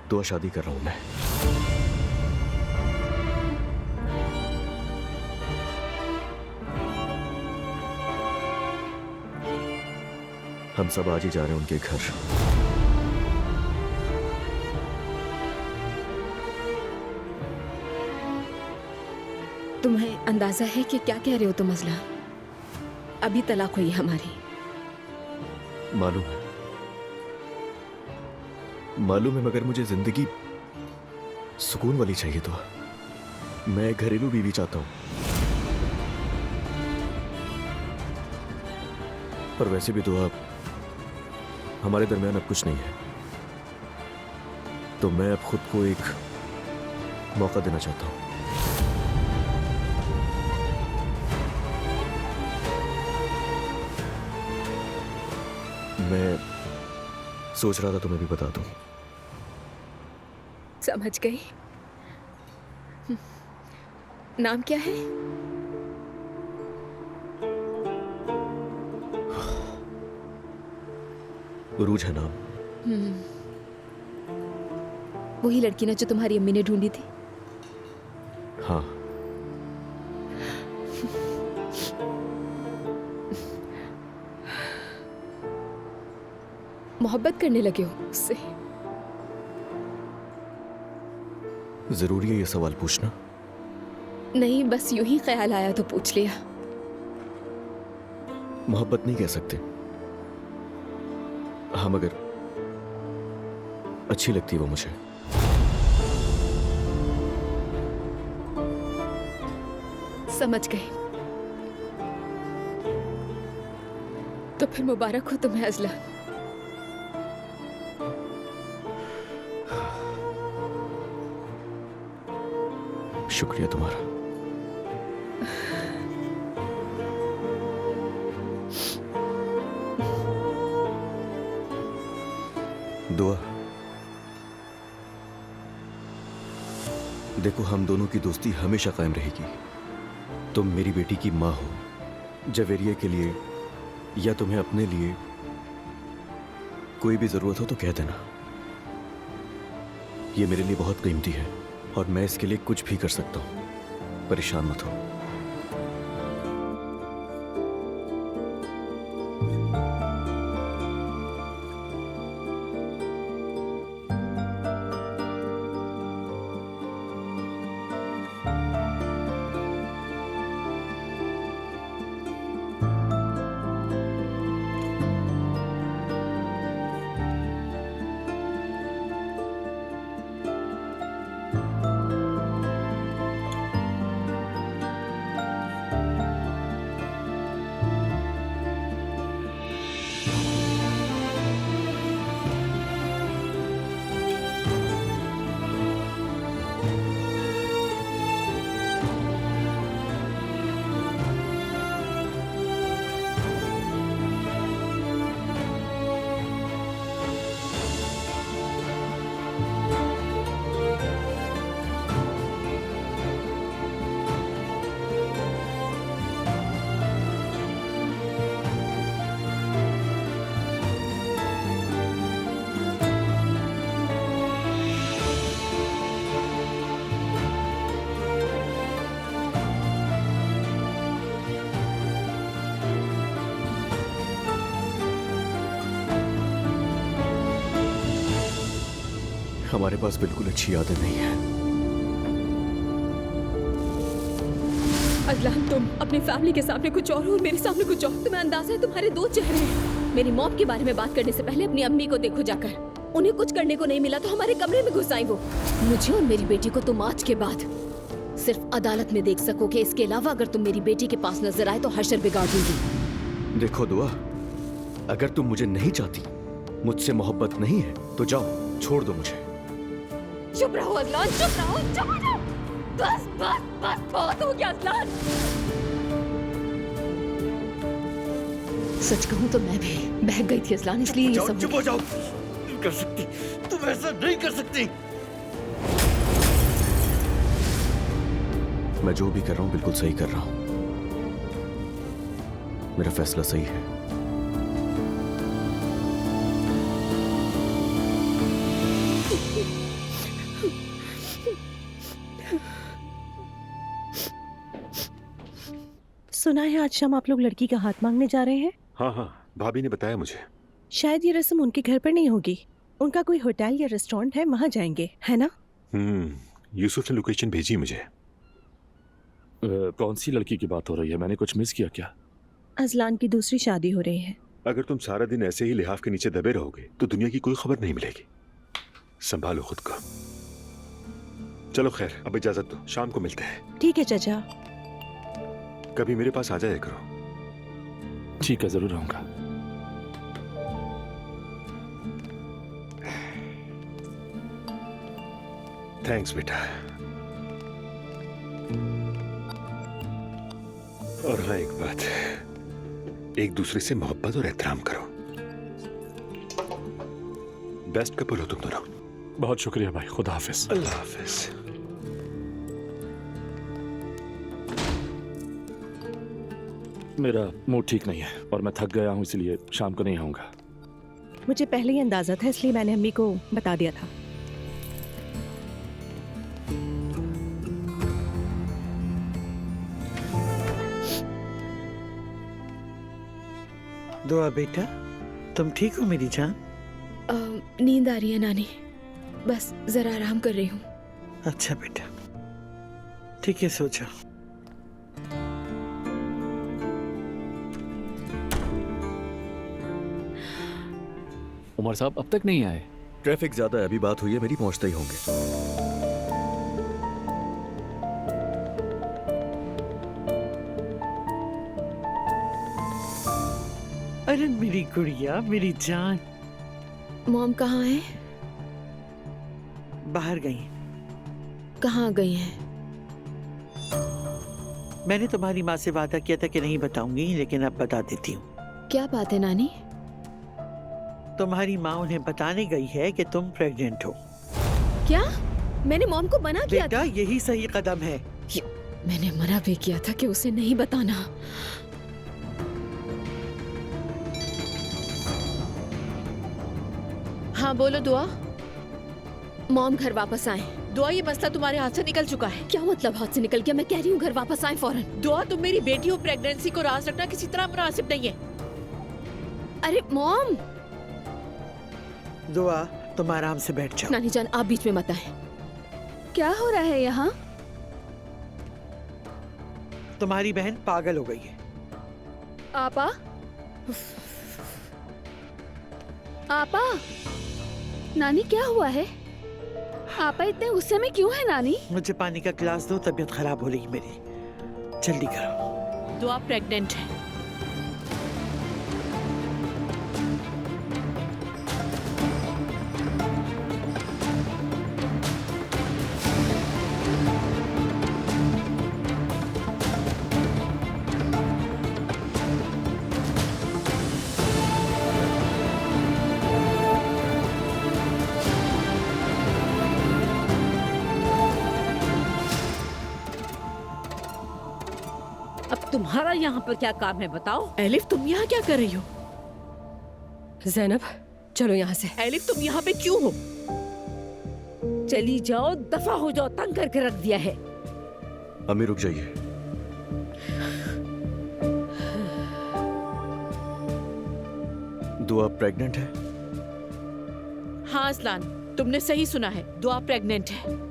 तो शादी कर रहा हूं मैं। हम सब आज ही जा रहे हैं उनके घर। तुम्हें अंदाजा है कि क्या कह रहे हो तुम अजला? अभी तलाक हुई है हमारी। मालूम है, मगर मुझे जिंदगी सुकून वाली चाहिए। तो मैं घरेलू बीवी चाहता हूं। पर वैसे भी तो आप हमारे दरमियान अब कुछ नहीं है, तो मैं अब खुद को एक मौका देना चाहता हूं। मैं सोच रहा था तुम्हें भी बता दूं। समझ गई। नाम क्या है? उरूज है नाम। वही लड़की ना जो तुम्हारी अम्मी ने ढूंढी थी? हाँ। मोहब्बत करने लगे हो उससे? जरूरी है ये सवाल पूछना? नहीं, बस यूं ही ख्याल आया तो पूछ लिया। मोहब्बत नहीं कह सकते। हाँ, मगर अच्छी लगती है वो मुझे। समझ गई। तो फिर मुबारक हो तुम्हें अजला। शुक्रिया तुम्हारा। दुआ। देखो, हम दोनों की दोस्ती हमेशा कायम रहेगी। तुम मेरी बेटी की माँ हो। जवेरिया के लिए या तुम्हें अपने लिए कोई भी जरूरत हो तो कह देना। ये मेरे लिए बहुत कीमती है और मैं इसके लिए कुछ भी कर सकता हूं। परेशान मत हो। हमारे पास बिल्कुल अच्छी यादें नहीं है। अजलान, तुम अपनी फैमिली के सामने कुछ और हो, मेरे सामने कुछ और। तुम्हें अंदाजा है तुम्हारे दो चेहरे हैं। मेरी मॉम के बारे में बात करने से पहले अपनी अम्मी को देखो जाकर। उन्हें कुछ करने को नहीं मिला तो हमारे कमरे में घुस आई वो। मुझे और मेरी बेटी को तुम आज के बाद सिर्फ अदालत में देख सकोगे। इसके अलावा अगर तुम मेरी बेटी के पास नजर आए तो हशर बिगाड़ दूंगी। देखो दुआ, अगर तुम मुझे नहीं चाहती, मुझसे मोहब्बत नहीं है, तो जाओ, छोड़ दो मुझे। चुप रहो अजलान, चुप रहो, चुप हो जाओ। बस बस बस, बहुत हो गया अजलान। सच कहूं तो मैं भी बहक गई थी अजलान, इसलिए ये सब। चुप हो जाओ। नहीं कर सकती, तुम ऐसा नहीं कर सकती। मैं जो भी कर रहा हूं बिल्कुल सही कर रहा हूं। मेरा फैसला सही है। सुना है आज शाम आप लोग लड़की का हाथ मांगने जा रहे हैं। हाँ हाँ, भाभी ने बताया मुझे। शायद ये रस्म उनके घर पर नहीं होगी, उनका कोई होटल या रेस्टोरेंट है, वहाँ जाएंगे, है ना? यूसुफ ने लोकेशन भेजी मुझे। कौन सी लड़की की बात हो रही है? मैंने कुछ मिस किया क्या? अजलान की दूसरी शादी हो रही है। अगर तुम सारा दिन ऐसे ही लिहाफ के नीचे दबे रहोगे तो दुनिया की कोई खबर नहीं मिलेगी। संभालो खुद को। चलो खैर, अब इजाजत दो, शाम को मिलते हैं। ठीक है चाचा। कभी मेरे पास आ जाया करो। ठीक है, जरूर आऊंगा। थैंक्स बेटा। और हाँ, एक बात, एक दूसरे से मोहब्बत और एहतराम करो। बेस्ट कपल हो तुम दोनों। बहुत शुक्रिया भाई, खुदा हाफिज। अल्लाह हाफिज। मेरा मूड ठीक नहीं है और मैं थक गया हूँ, इसलिए शाम को नहीं आऊंगा। मुझे पहले ही अंदाजा था, इसलिए मैंने अम्मी को बता दिया था। दुआ बेटा, तुम ठीक हो मेरी जान? नींद आ रही है नानी, बस जरा आराम कर रही हूँ। अच्छा बेटा, ठीक है, सो जाओ। उमर साहब अब तक नहीं आए। ट्रैफिक ज्यादा है, अभी बात हुई है मेरी, पहुंचते ही होंगे। अरे मेरी गुड़िया, मेरी जान। मॉम कहाँ है? बाहर गई। कहाँ गई हैं? मैंने तुम्हारी माँ से वादा किया था कि नहीं बताऊंगी, लेकिन अब बता देती हूँ। क्या बात है नानी? तुम्हारी माँ उन्हें बताने गई है कि तुम प्रेग्नेंट हो। क्या? मैंने मॉम को मना किया बेटा, यही सही कदम है। मैंने मना भी किया था कि उसे नहीं बताना। हाँ बोलो दुआ। मॉम घर वापस आए। दुआ, ये मसला तुम्हारे हाथ से निकल चुका है। क्या मतलब हाथ से निकल गया? मैं कह रही हूँ घर वापस आए फौरन। दुआ, तुम मेरी बेटी हो, प्रेगनेंसी को राज रखना किसी तरह मुनासिब नहीं है। अरे मॉम। दुआ, तुम आराम से बैठ जाओ। नानी जान, आप बीच में मत आए। क्या हो रहा है यहाँ? तुम्हारी बहन पागल हो गई है। आपा? आपा? नानी क्या हुआ है? आपा इतने गुस्से में क्यों है नानी? मुझे पानी का गिलास दो, तबीयत खराब हो रही मेरी। जल्दी करो। दुआ प्रेग्नेंट है। अब तुम्हारा यहाँ पर क्या काम है बताओ? एलिफ, तुम यहाँ क्या कर रही हो? ज़ैनब, चलो यहाँ से। एलिफ, तुम यहाँ पे क्यों हो? चली जाओ, दफा हो जाओ, तंग करके रख दिया है। अम्मी रुक जाइए। दुआ प्रेग्नेंट है? हाँ असलान, तुमने सही सुना है, दुआ प्रेग्नेंट है।